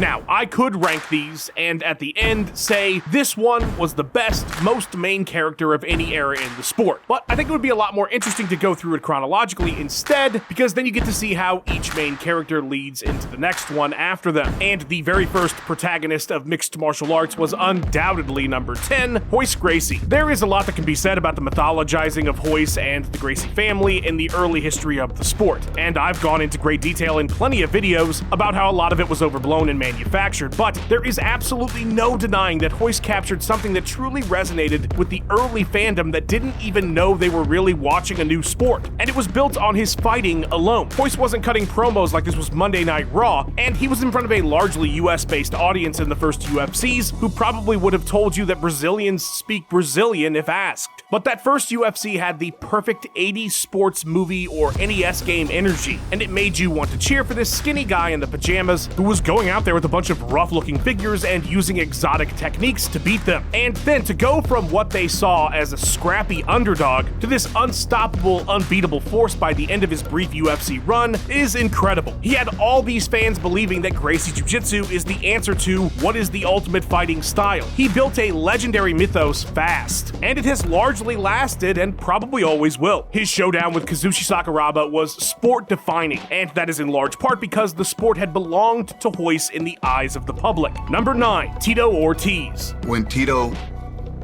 Now, I could rank these, and at the end say this one was the best, most main character of any era in the sport. But I think it would be a lot more interesting to go through it chronologically instead, because then you get to see how each main character leads into the next one after them. And the very first protagonist of mixed martial arts was undoubtedly number 10, Hoist Gracie. There is a lot that can be said about the mythologizing of Hoist and the Gracie family in the early history of the sport, and I've gone into great detail in plenty of videos about how a lot of it was overblown and manufactured, but there is absolutely no denying that Hoist captured something that truly resonated with the early fandom that didn't even know they were really watching a new sport, and it was built on his fighting alone. Hoist wasn't cutting promos like this was Monday Night Raw, and he was in front of a largely US-based audience in the first UFCs who probably would have told you that Brazilians speak Brazilian if asked. But that first UFC had the perfect 80s sports movie or NES game energy, and it made you want to cheer for this skinny guy in the pajamas who was going out there with a bunch of rough-looking figures and using exotic techniques to beat them. And then to go from what they saw as a scrappy underdog to this unstoppable, unbeatable force by the end of his brief UFC run is incredible. He had all these fans believing that Gracie Jiu-Jitsu is the answer to what is the ultimate fighting style. He built a legendary mythos fast, and it has largely lasted and probably always will. His showdown with Kazushi Sakuraba was sport-defining, and that is in large part because the sport had belonged to Hoist in the eyes of the public. Number 9, Tito Ortiz. When Tito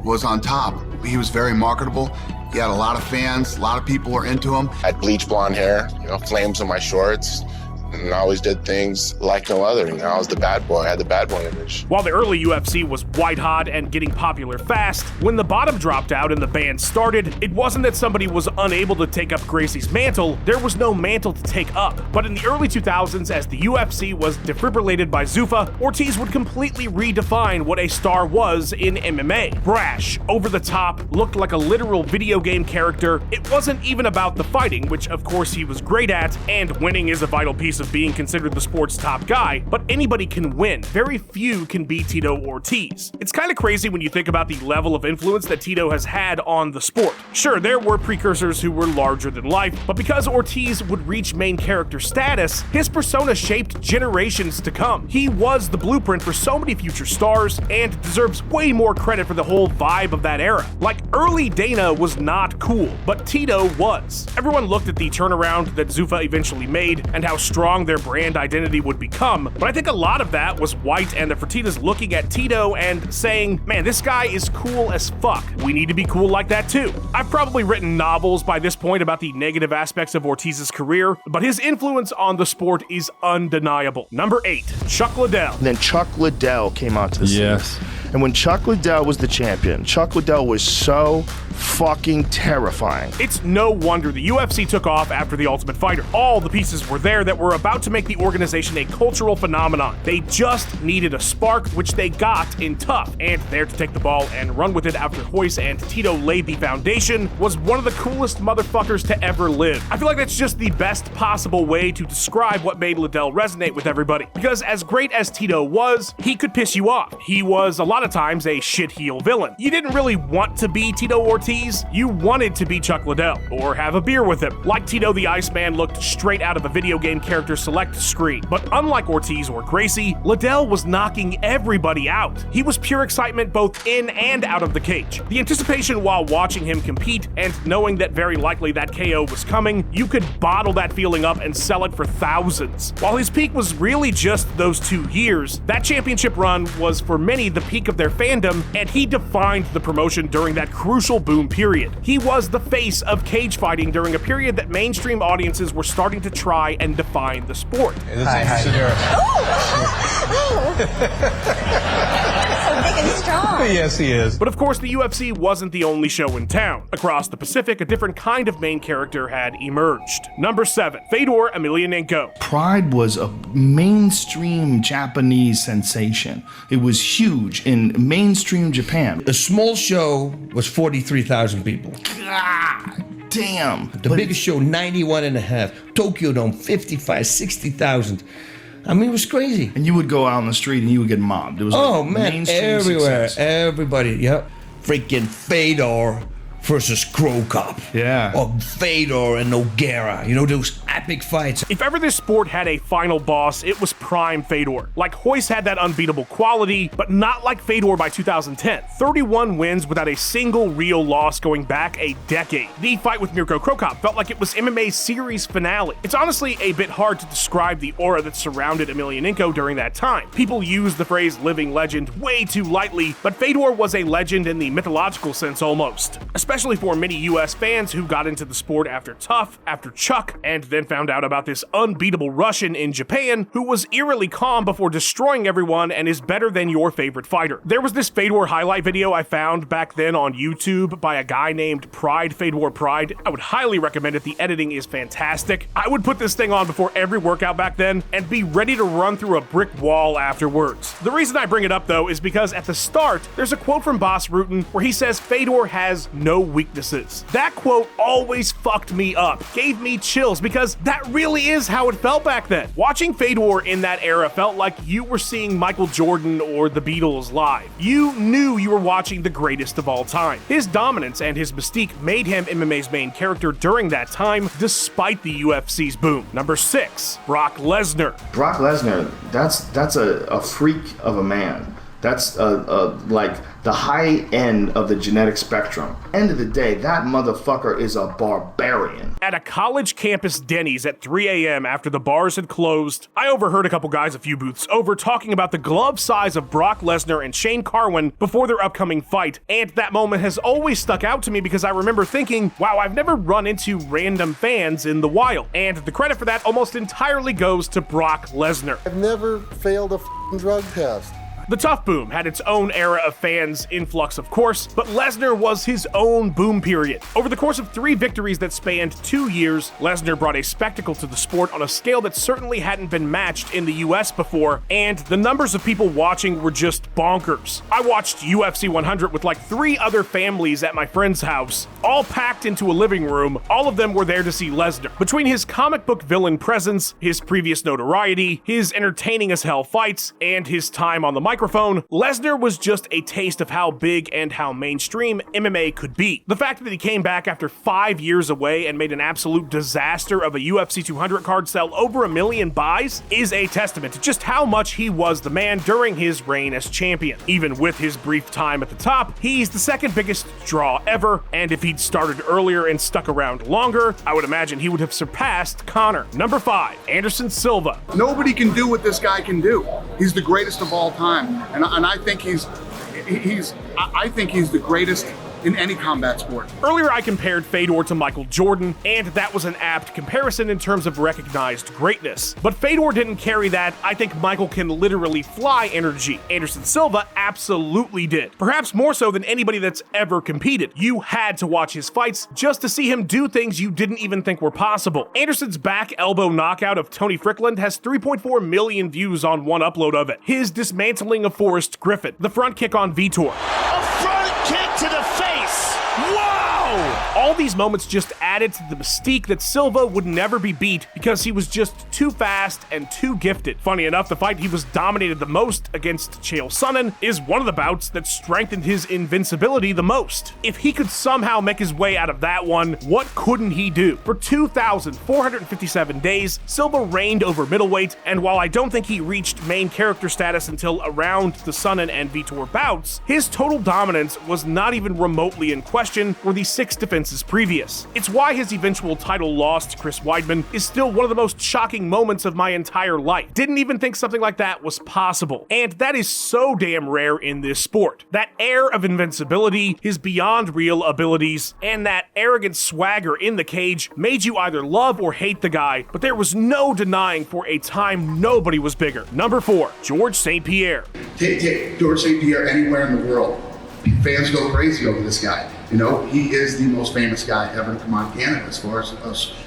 was on top, he was very marketable. He had a lot of fans, a lot of people were into him. I had bleach blonde hair, flames in my shorts, and I always did things like no other. I was the bad boy. I had the bad boy image. While the early UFC was white hot and getting popular fast, when the bottom dropped out and the band started, it wasn't that somebody was unable to take up Gracie's mantle, there was no mantle to take up. But in the early 2000s, as the UFC was defibrillated by Zuffa, Ortiz would completely redefine what a star was in MMA. Brash, over the top, looked like a literal video game character. It wasn't even about the fighting, which of course he was great at, and winning is a vital piece of being considered the sport's top guy, but anybody can win. Very few can beat Tito Ortiz. It's kind of crazy when you think about the level of influence that Tito has had on the sport. Sure, there were precursors who were larger than life, but because Ortiz would reach main character status, his persona shaped generations to come. He was the blueprint for so many future stars, and deserves way more credit for the whole vibe of that era. Like, early Dana was not cool, but Tito was. Everyone looked at the turnaround that Zuffa eventually made, and how strong their brand identity would become, but I think a lot of that was white and the Fertittas looking at Tito and saying, man, this guy is cool as fuck. We need to be cool like that too. I've probably written novels by this point about the negative aspects of Ortiz's career, but his influence on the sport is undeniable. Number 8, Chuck Liddell. And then Chuck Liddell came onto the scene. And when Chuck Liddell was the champion, Chuck Liddell was so fucking terrifying. It's no wonder the UFC took off after The Ultimate Fighter. All the pieces were there that were about to make the organization a cultural phenomenon. They just needed a spark, which they got in Tough. And there to take the ball and run with it after Hoist and Tito laid the foundation was one of the coolest motherfuckers to ever live. I feel like that's just the best possible way to describe what made Liddell resonate with everybody. Because as great as Tito was, he could piss you off. He was a lot of times a shit heel villain. You didn't really want to be Tito Ortiz, you wanted to be Chuck Liddell, or have a beer with him. Like Tito the Iceman looked straight out of a video game character select screen. But unlike Ortiz or Gracie, Liddell was knocking everybody out. He was pure excitement both in and out of the cage. The anticipation while watching him compete, and knowing that very likely that KO was coming, you could bottle that feeling up and sell it for thousands. While his peak was really just those 2 years, that championship run was for many the peak of their fandom, and he defined the promotion during that crucial boom period. He was the face of cage fighting during a period that mainstream audiences were starting to try and define the sport. Hi. So big and strong. Yes, he is. But of course, the UFC wasn't the only show in town. Across the Pacific, a different kind of main character had emerged. Number 7, Fedor Emelianenko. Pride was a mainstream Japanese sensation. It was huge in mainstream Japan. The small show was 43,000 people. God damn. The biggest show, 91 and a half. Tokyo Dome, 55, 60,000. I mean, it was crazy. And you would go out on the street and you would get mobbed. It was man, everywhere, success. everybody, yep. Freaking Fedor versus Crow Cop. Yeah. Or Fedor and Nogueira. You know, those epic fights. If ever this sport had a final boss, it was prime Fedor. Like, Hoist had that unbeatable quality, but not like Fedor by 2010. 31 wins without a single real loss going back a decade. The fight with Mirko Crow Cop felt like it was MMA's series finale. It's honestly a bit hard to describe the aura that surrounded Emelianenko during that time. People use the phrase living legend way too lightly, but Fedor was a legend in the mythological sense almost. Especially for many US fans who got into the sport after Tough, after Chuck, and then found out about this unbeatable Russian in Japan who was eerily calm before destroying everyone and is better than your favorite fighter. There was this Fedor highlight video I found back then on YouTube by a guy named Pride Fedor Pride. I would highly recommend it. The editing is fantastic. I would put this thing on before every workout back then and be ready to run through a brick wall afterwards. The reason I bring it up though is because at the start, there's a quote from Bas Rutten where he says Fedor has no weaknesses. That quote always fucked me up, gave me chills, because that really is how it felt back then. Watching Fedor in that era felt like you were seeing Michael Jordan or the Beatles live. You knew you were watching the greatest of all time. His dominance and his mystique made him MMA's main character during that time, despite the UFC's boom. Number 6, Brock Lesnar. Brock Lesnar, that's a freak of a man. That's like the high end of the genetic spectrum. End of the day, that motherfucker is a barbarian. At a college campus Denny's at 3 a.m. after the bars had closed, I overheard a couple guys a few booths over talking about the glove size of Brock Lesnar and Shane Carwin before their upcoming fight, and that moment has always stuck out to me because I remember thinking, wow, I've never run into random fans in the wild, and the credit for that almost entirely goes to Brock Lesnar. I've never failed a f***ing drug test. The Tough boom had its own era of fans influx, of course, but Lesnar was his own boom period. Over the course of 3 victories that spanned 2 years, Lesnar brought a spectacle to the sport on a scale that certainly hadn't been matched in the US before, and the numbers of people watching were just bonkers. I watched UFC 100 with like 3 other families at my friend's house, all packed into a living room. All of them were there to see Lesnar. Between his comic book villain presence, his previous notoriety, his entertaining as hell fights, and his time on the microphone, Lesnar was just a taste of how big and how mainstream MMA could be. The fact that he came back after 5 years away and made an absolute disaster of a UFC 200 card sell over 1 million buys is a testament to just how much he was the man during his reign as champion. Even with his brief time at the top, he's the second biggest draw ever, and if he'd started earlier and stuck around longer, I would imagine he would have surpassed Conor. Number 5, Anderson Silva. Nobody can do what this guy can do. He's the greatest of all time. And I think he's the greatest in any combat sport. Earlier I compared Fedor to Michael Jordan, and that was an apt comparison in terms of recognized greatness. But Fedor didn't carry that I think Michael can literally fly energy. Anderson Silva absolutely did. Perhaps more so than anybody that's ever competed. You had to watch his fights just to see him do things you didn't even think were possible. Anderson's back elbow knockout of Tony Frickland has 3.4 million views on one upload of it. His dismantling of Forrest Griffin, the front kick on Vitor. A front kick to the face! Whoa! All these moments just added to the mystique that Silva would never be beat because he was just too fast and too gifted. Funny enough, the fight he was dominated the most against Chael Sonnen is one of the bouts that strengthened his invincibility the most. If he could somehow make his way out of that one, what couldn't he do? For 2,457 days, Silva reigned over middleweight, and while I don't think he reached main character status until around the Sonnen and Vitor bouts, his total dominance was not even remotely in question for the 6 defenses previous. It's why his eventual title loss to Chris Weidman is still one of the most shocking moments of my entire life. Didn't even think something like that was possible. And that is so damn rare in this sport. That air of invincibility, his beyond real abilities, and that arrogant swagger in the cage made you either love or hate the guy, but there was no denying for a time nobody was bigger. Number 4, George St Pierre. Take George St Pierre anywhere in the world. Fans go crazy over this guy. You know, he is the most famous guy ever to come out of Canada as far as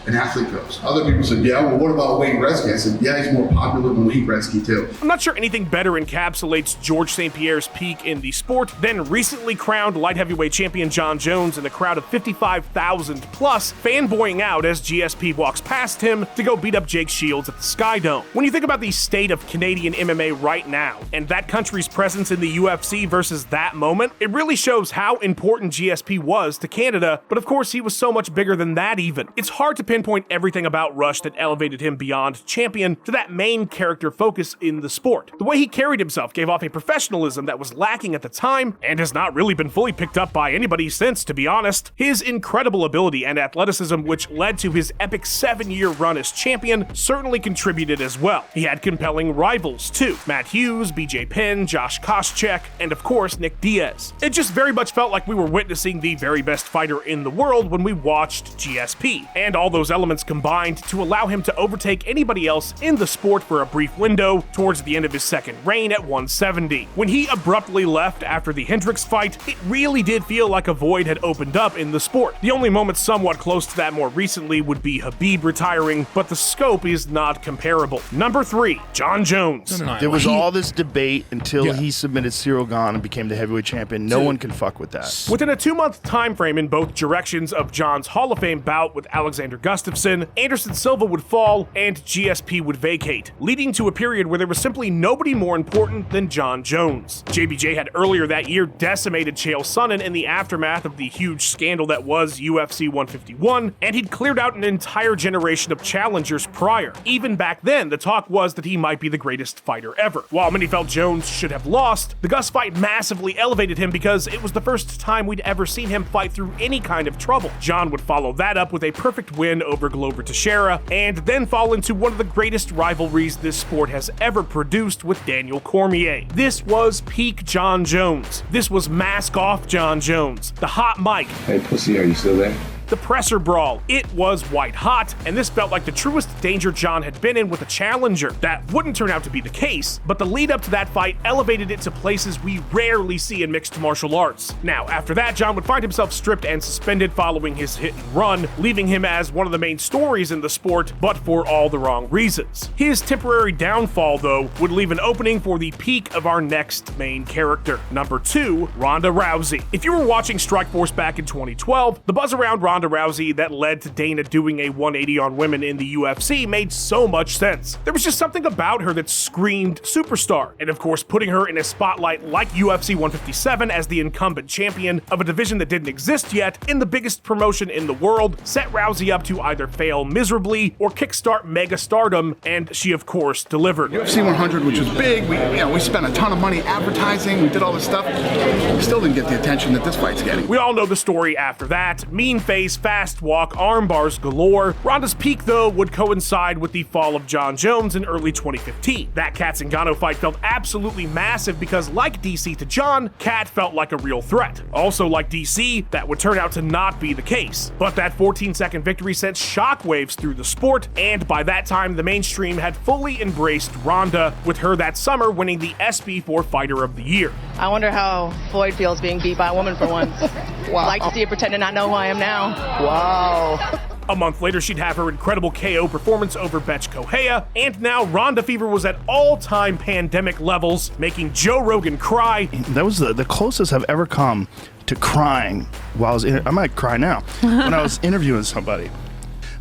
an athlete goes. Other people said, yeah, well, what about Wayne Gretzky? I said, yeah, he's more popular than Wayne Gretzky, too. I'm not sure anything better encapsulates George St Pierre's peak in the sport than recently crowned light heavyweight champion Jon Jones in a crowd of 55,000 plus fanboying out as GSP walks past him to go beat up Jake Shields at the Sky Dome. When you think about the state of Canadian MMA right now, and that country's presence in the UFC versus that moment, it really really shows how important GSP was to Canada, but of course he was so much bigger than that even. It's hard to pinpoint everything about Rush that elevated him beyond champion to that main character focus in the sport. The way he carried himself gave off a professionalism that was lacking at the time, and has not really been fully picked up by anybody since, to be honest. His incredible ability and athleticism, which led to his epic 7-year run as champion, certainly contributed as well. He had compelling rivals too: Matt Hughes, BJ Penn, Josh Koscheck, and of course Nick Diaz. It just very much felt like we were witnessing the very best fighter in the world when we watched GSP, and all those elements combined to allow him to overtake anybody else in the sport for a brief window towards the end of his second reign at 170. When he abruptly left after the Hendricks fight, it really did feel like a void had opened up in the sport. The only moment somewhat close to that more recently would be Khabib retiring, but the scope is not comparable. Number 3, Jon Jones. There was all this debate until he submitted Cyril Gane and became the heavyweight champion. No one can fuck with that. Within a 2-month time frame in both directions of Jon's Hall of Fame bout with Alexander Gustafsson, Anderson Silva would fall and GSP would vacate, leading to a period where there was simply nobody more important than Jon Jones. JBJ had earlier that year decimated Chael Sonnen in the aftermath of the huge scandal that was UFC 151, and he'd cleared out an entire generation of challengers prior. Even back then, the talk was that he might be the greatest fighter ever. While many felt Jones should have lost, the Gus fight massively elevated him because it was the first time we'd ever seen him fight through any kind of trouble. Jon would follow that up with a perfect win over Glover Teixeira, and then fall into one of the greatest rivalries this sport has ever produced with Daniel Cormier. This was peak Jon Jones. This was mask off Jon Jones. The hot mic. Hey pussy, are you still there? The presser brawl. It was white hot, and this felt like the truest danger Jon had been in with a challenger. That wouldn't turn out to be the case, but the lead up to that fight elevated it to places we rarely see in mixed martial arts. Now, after that, Jon would find himself stripped and suspended following his hit and run, leaving him as one of the main stories in the sport, but for all the wrong reasons. His temporary downfall, though, would leave an opening for the peak of our next main character. Number 2, Ronda Rousey. If you were watching Strikeforce back in 2012, the buzz around Ronda Rousey that led to Dana doing a 180 on women in the UFC made so much sense. There was just something about her that screamed superstar, and of course putting her in a spotlight like UFC 157 as the incumbent champion of a division that didn't exist yet in the biggest promotion in the world set Rousey up to either fail miserably or kickstart mega stardom, and she of course delivered. UFC 100, which was big, we spent a ton of money advertising, we did all this stuff, we still didn't get the attention that this fight's getting. We all know the story after that. Mean face, fast walk, arm bars galore. Ronda's peak, though, would coincide with the fall of Jon Jones in early 2015. That Kat Zingano fight felt absolutely massive because, like DC to Jon, Kat felt like a real threat. Also, like DC, that would turn out to not be the case. But that 14-second victory sent shockwaves through the sport, and by that time, the mainstream had fully embraced Ronda, with her that summer winning the SB4 Fighter of the Year. I wonder how Floyd feels being beat by a woman for once. Wow. Like to see her pretend to not know who I am now. Wow. A month later, she'd have her incredible KO performance over Betch Kohea, and now Ronda fever was at all-time pandemic levels, making Joe Rogan cry. That was the closest I've ever come to crying while I was I might cry now when I was interviewing somebody.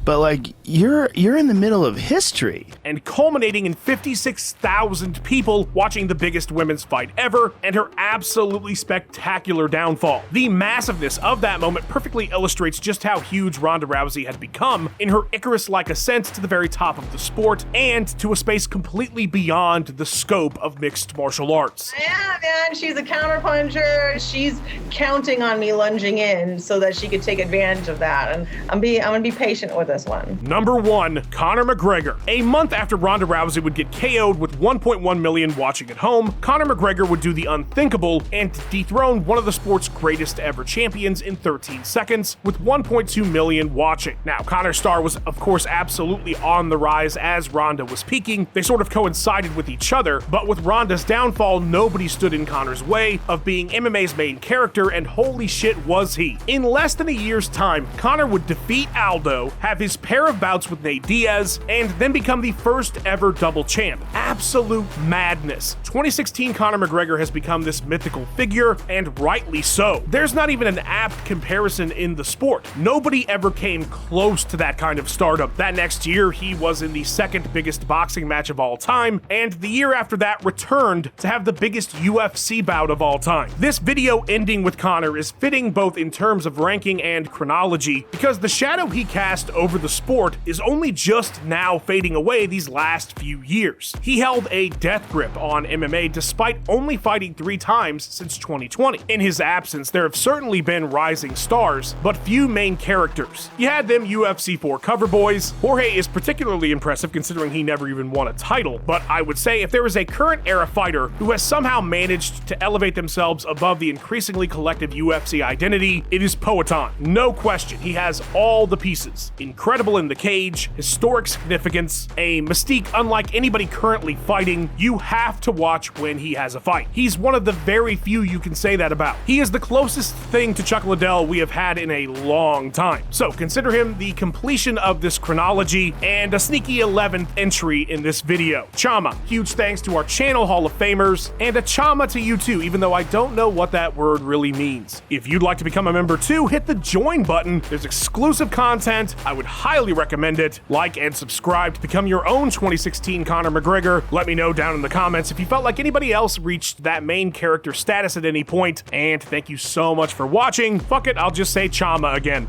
But like, you're in the middle of history. And culminating in 56,000 people watching the biggest women's fight ever, and her absolutely spectacular downfall. The massiveness of that moment perfectly illustrates just how huge Ronda Rousey had become in her Icarus-like ascent to the very top of the sport, and to a space completely beyond the scope of mixed martial arts. Yeah, man, she's a counterpuncher. She's counting on me lunging in so that she could take advantage of that, and I'm gonna be patient with this one. Number 1, Conor McGregor. A month after Ronda Rousey would get KO'd with 1.1 million watching at home, Conor McGregor would do the unthinkable and dethrone one of the sport's greatest ever champions in 13 seconds with 1.2 million watching. Now, Conor's star was of course absolutely on the rise as Ronda was peaking. They sort of coincided with each other, but with Ronda's downfall, nobody stood in Conor's way of being MMA's main character, and holy shit was he. In less than a year's time, Conor would defeat Aldo, have his pair of bouts with Nate Diaz, and then become the first ever double champ. Absolute madness. 2016 Conor McGregor has become this mythical figure, and rightly so. There's not even an apt comparison in the sport. Nobody ever came close to that kind of stardom. That next year, he was in the second biggest boxing match of all time, and the year after that returned to have the biggest UFC UFC bout of all time. This video ending with Conor is fitting both in terms of ranking and chronology, because the shadow he cast over the sport is only just now fading away these last few years. He held a death grip on MMA despite only fighting 3 times since 2020. In his absence, there have certainly been rising stars, but few main characters. You had them UFC 4 cover boys. Jorge is particularly impressive considering he never even won a title, but I would say if there is a current era fighter who has somehow managed to elevate themselves above the increasingly collective UFC identity, it is Poatan. No question, he has all the pieces. Incredible in the cage, historic significance, a mystique unlike anybody currently fighting. You have to watch when he has a fight. He's one of the very few you can say that about. He is the closest thing to Chuck Liddell we have had in a long time. So consider him the completion of this chronology and a sneaky 11th entry in this video. Chama, huge thanks to our channel Hall of Famers, and a chama to you too, even though I don't know what that word really means. If you'd like to become a member too, hit the join button. There's exclusive content. I would highly recommend it. Like and subscribe to become your own 2016 Conor McGregor. Let me know down in the comments if you felt like anybody else reached that main character status at any point. And thank you so much for watching. Fuck it, I'll just say chama again.